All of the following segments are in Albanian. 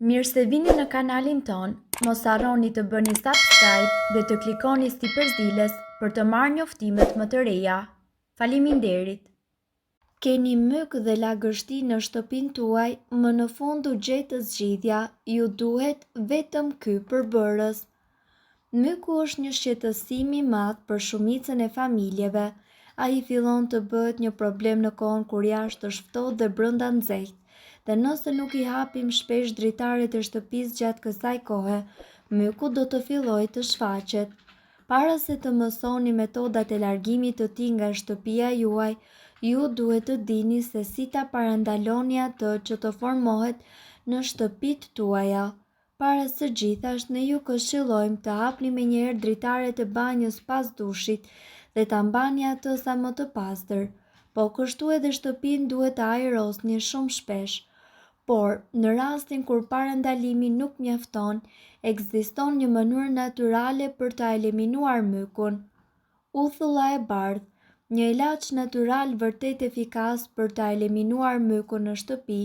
Mirë se vini në kanalin ton, mos harroni të bëni subscribe dhe të klikoni si përzdiles për të marrë njoftimet më të reja. Faleminderit! Keni myk dhe lagështi në shtëpinë tuaj, më në fund u gjetë zgjidhja, ju duhet vetëm ky përbërës. Myku është një shqetësim i madh për shumicën e familjeve. Ai fillon të bëhet një problem në kohën kur jashtë është ftohtë dhe brenda nxehtë. Dhe nëse nuk i hapim shpesh dritaret e shtëpisë gjatë kësaj kohe, myku do të fillojë të shfaqet. Para se të mësoni metodat e largimit të tij nga shtëpia juaj, ju duhet të dini se si ta parandaloni atë që të formohet në shtëpitë tuaja. Para së gjithasht, ne ju këshillojmë të hapni menjëherë dritaret e banjës pas dushit dhe ta mbani atë sa më të pastër. Po kështu edhe shtëpinë duhet ta ajrosni shumë shpesh. Por, në rastin kur parandalimi nuk mjafton, ekziston një mënyrë natyrale për ta eliminuar mykun. Uthulla e bardhë, një ilaç natyral vërtet efikas për ta eliminuar mykun në shtëpi,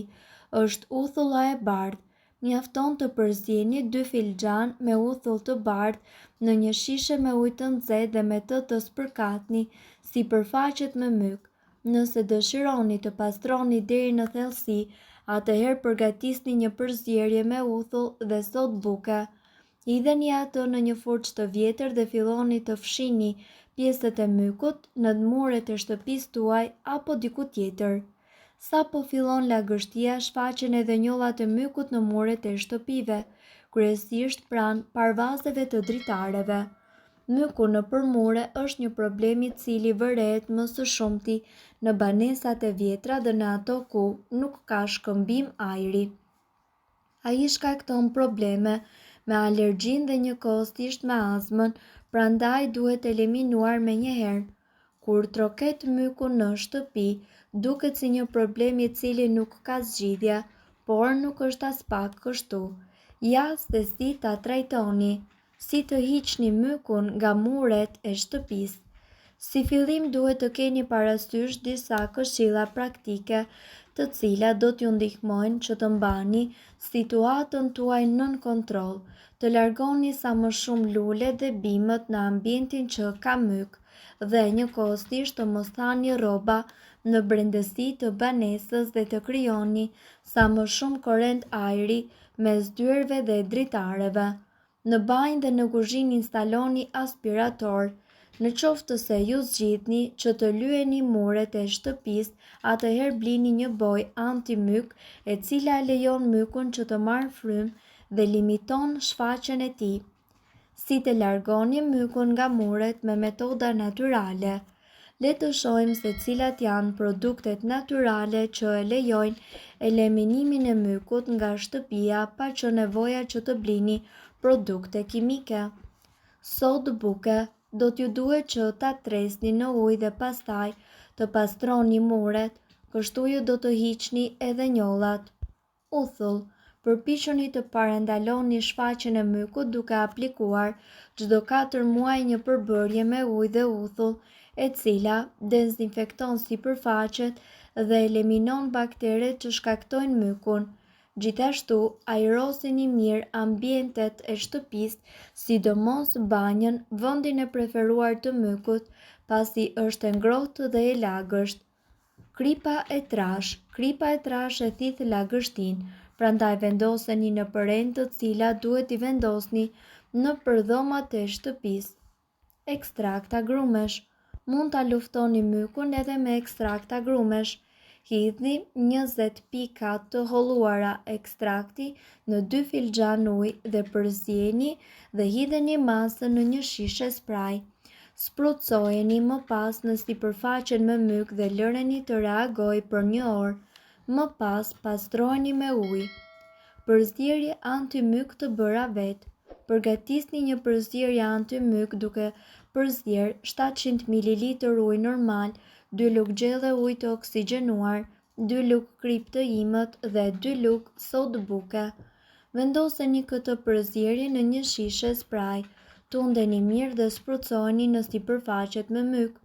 është uthulla e bardhë. Mjafton të përzieni 2 filxhan me uthull të bardhë në një shishe me ujë të nxehtë dhe me të spërkatni sipërfaqet me myk. Nëse dëshironi të pastroni deri në thellësi, atëherë përgatisni një përzierje me uthull dhe sodë buke. Hidheni atë në një furçë të vjetër dhe filloni të fshini pjesët e mykut në muret e shtëpisë tuaj apo diku tjetër. Sa po fillon lagështia, shfaqen edhe njollat e mykut në muret e shtëpive, kryesisht pranë parvazeve të dritareve. Myku në përmure është një problem i cili vërehet më së shumti në banesat e vjetra dhe në ato ku nuk ka shkëmbim ajri. Ai shkakton probleme me alergjinë dhe njëkohësisht me azmën, prandaj duhet eliminuar menjëherë. Kur troket myku në shtëpi, duket si një problem i cili nuk ka zgjidhje, por nuk është as pak kështu. Ja se si ta trajtoni. Si të hiqni mykun nga muret e shtëpisë. Si fillim duhet të keni parasysh disa këshilla praktike, të cilat do t'ju ndihmojnë që të mbani situatën tuaj nën kontroll, të largoni sa më shumë lulet dhe bimët në ambientin që ka myk, dhe njëkohësisht të mos hani rroba në brendësi të banesës dhe të krijoni sa më shumë korrent ajri mes dyerve dhe dritareve. Në banjë dhe në kuzhinë instaloni aspirator. Në qoftë se ju zgjidhni që të lyeni muret e shtëpisë, atëherë blini një bojë anti-myk e cila lejon mykun që të marrë frymë dhe limiton shfaqjen e tij. Si të largoni mykun nga muret me metoda natyrale. Le të shohim se cilat janë produktet natyrale që e lejojnë eliminimin e mykut nga shtëpia pa që nevoja që të blini produkte kimike. Sodë buke, do t'ju duhet që ta tresni në ujë dhe pastaj të pastroni muret, kështu ju do të hiqni edhe njollat. Uthull, përpiquni të parandaloni shfaqjen e mykut duke aplikuar çdo 4 muaj një përbërje me ujë dhe uthull, e cila dezinfekton sipërfaqet dhe eliminon bakteret që shkaktojnë mykun. Gjithashtu, ajrosini mirë ambientet e shtëpisë, sidomos banjën, vendin e preferuar të mykut, pasi është e ngrohtë dhe e lagësht. Kripa e trash e thith lagështinë, prandaj vendoseni në përrejnë të cilat duhet i vendosni në përdhomat e shtëpisë. Ekstrakt agrumesh. Mund ta luftoni mykun edhe me ekstrakt agrumesh. Hidhni 20 pika të holluara ekstrakti në 2 filxhan ujë dhe përzieni dhe hidheni masën në një shishe spray. Sprucojeni më pas në sipërfaqen me myk dhe lëreni të reagojë për 1 orë. Më pas pastrojeni me ujë. Përzierje anti-myk të bëra vetë. Përgatisni një përzierje anti-myk duke përzier 700 ml ujë normal, 2 lugë gjelle ujë të oksigjenuar, 2 lugë krip të imët dhe 2 lugë sodë buke. Vendoseni këtë përzierje në një shishe spray, tundeni mirë dhe sprucojeni në sipërfaqet me myk.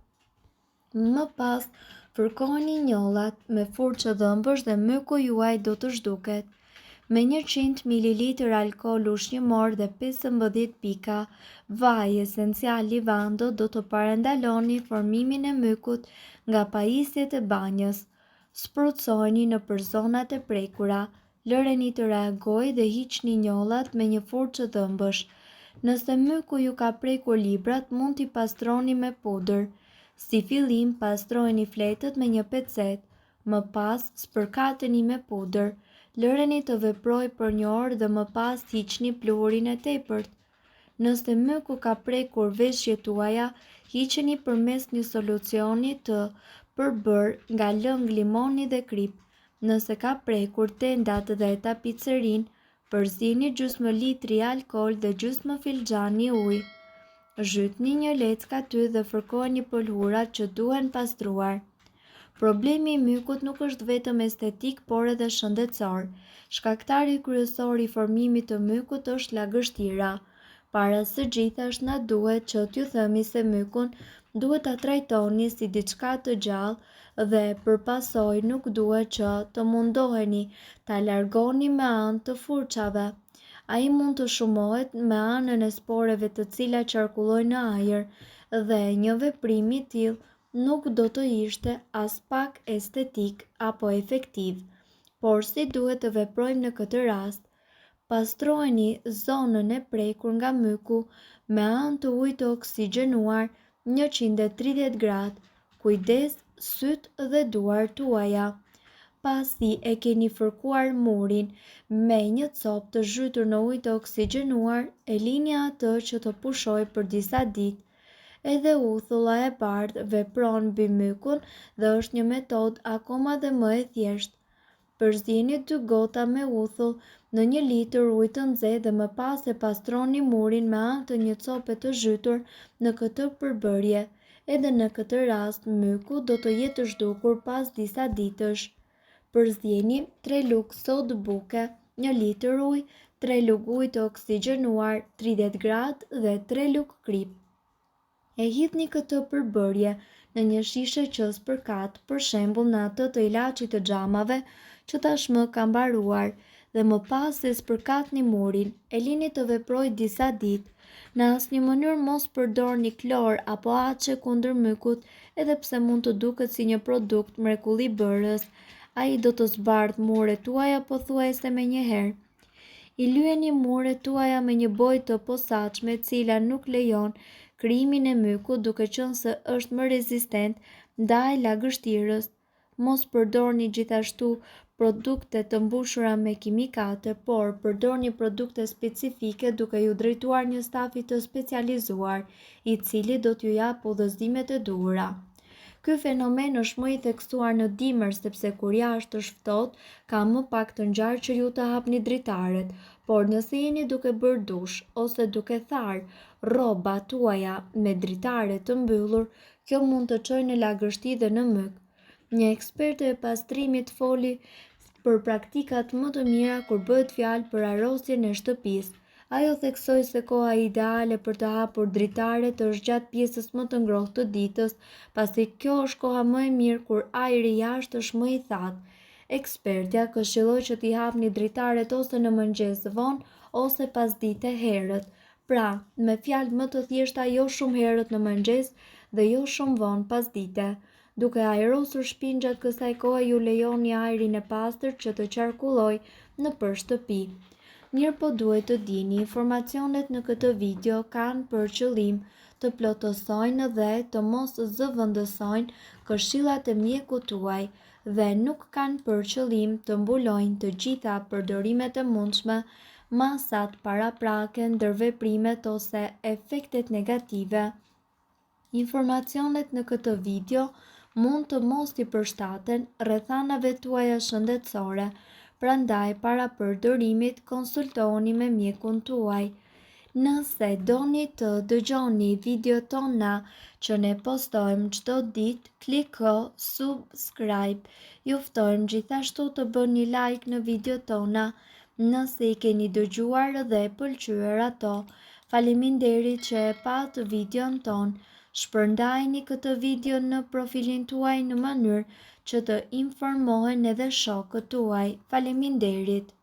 Më pas, fërkojeni njollat me furçë dhëmbësh dhe myku juaj do të zhduket. me 100 ml alkool ushqimor dhe 15 pika vaj esencial lavando do të parandaloni formimin e mykut nga pajisjet e banjës. Sprucojeni nëpër zonat e prekura, lëreni të reagojë dhe hiqni njollat me një furçë dhëmbësh. Nëse myku ju ka prekur librat, mund t'i pastroni me pudër. Si fillim, pastrojeni fletët me një pecetë, më pas spërkateni me pudër. Lëreni të veprojë për 1 orë dhe më pas hiqni pluhurin e tepërt. Nëse myku ka prekur veshjet tuaja, hiqeni përmes një solucioni të përbërë nga lëng limoni dhe krip. Nëse ka prekur tendat dhe tapicerin, përzini gjysmë litri alkool dhe gjysmë filxhani ujë. Zhytni një leckë aty dhe fërkojeni pëlhurat që duhen pastruar. Problemi i mykut nuk është vetëm estetik, por edhe shëndetësor. Shkaktari kryesor i formimit të mykut është lagështira. Para së gjithashtë na duhet që t'ju themi se mykun duhet ta trajtoni si diçka të gjallë dhe përpasoj nuk duhet që të mundoheni ta largoni me anë të furçave. Ai mund të shumohet me anën e sporeve të cilat qarkullojnë në ajër dhe një veprim i tillë nuk do të ishte as pak estetik apo efektiv. Por si duhet të veprojmë në këtë rast? Pastrojeni zonën e prekur nga myku me anë të ujit të oksigjenuar 130 gradë. Kujdes sytë dhe duart tuaja. Pasi e keni fërkuar murin me një copë të zhytur në ujë të oksigjenuar, e lini atë që të pushojë për disa ditë. Edhe uthulla e bardhë vepron mbi mykun dhe është një metodë akoma dhe më e thjeshtë. Përzini 2 gota me uthull në 1 litër ujë të nxehtë dhe më pas e pastroni murin me anë të një cope të zhytur në këtë përbërje. Edhe në këtë rast myku do të jetë zhdukur pas disa ditësh. Përzjeni 3 lugë sodë buke, 1 litër ujë, 3 lugë ujë të oksigjenuar 30 gradë dhe 3 lugë krip. E hidhni këtë përbërje në një shishe që spërkat, për shembull në atë të ilaçit të xhamave që tashmë ka mbaruar, dhe më pas e spërkatni murin, e lini të veprojë disa ditë. Në asnjë mënyrë mos përdorni klor apo açe kundër mykut, edhe pse mund të duket si një produkt mrekullibërës, ai do të zbardhë muret tuaja pothuajse menjëherë. I lyeni muret tuaja me një bojë të posaçme e cila nuk lejon krijimin e mykut, duke qenë se është më rezistent ndaj lagështirës. Mos përdorni gjithashtu produkte të mbushura me kimikate, por përdorni produkte specifike duke ju drejtuar një stafi të specializuar, i cili do t'ju jap udhëzimet e duhura. Ky fenomen është më i theksuar në dimër sepse kur jashtë është ftohtë, ka më pak të ngjarë që ju të hapni dritaret, por nëse jeni duke bërë dush ose duke tharë rroba tuaja me dritare të mbyllur, kjo mund të çojë në lagështi dhe në myk. Një eksperte e pastrimit foli për praktikat më të mira kur bëhet fjalë për arrosjen e shtëpisë. Ajo theksoi se koha ideale për të hapur dritaret është gjatë pjesës më të ngrohtë të ditës, pasi kjo është koha më e mirë kur ajri jashtë është më i thatë. Ekspertja këshilloi që t'i hapni dritaret ose në mëngjes vonë ose pasdite herët. Pra, me fjalë më të thjeshta, jo shumë herët në mëngjes dhe jo shumë vonë pasdite. Duke ajrosur shtëpinë gjatë kësaj kohe, ju lejoni ajrin e pastër që të qarkullojë nëpër shtëpi. Mirë po duhet të dini, informacionet në këtë video kanë për qëllim të plotësojnë dhe të mos zëvendësojnë këshillat e mjekut tuaj dhe nuk kanë për qëllim të mbulojnë të gjitha përdorimet e mundshme, masat paraprake, ndërveprimet ose efektet negative. Informacionet në këtë video mund të mos i përshtaten rrethanave tuaja shëndetësore. Prandaj, para përdorimit, konsultohuni me mjekun tuaj. Nëse doni të dëgjoni videot tona që ne postojmë çdo ditë, kliko subscribe. Ju ftojmë gjithashtu të bëni like në videot tona nëse i keni dëgjuar dhe pëlqyer ato. Faleminderit që e pat videon ton. Shpërndajni këtë video në profilin tuaj në mënyrë që të informohen edhe shokët tuaj. Faleminderit.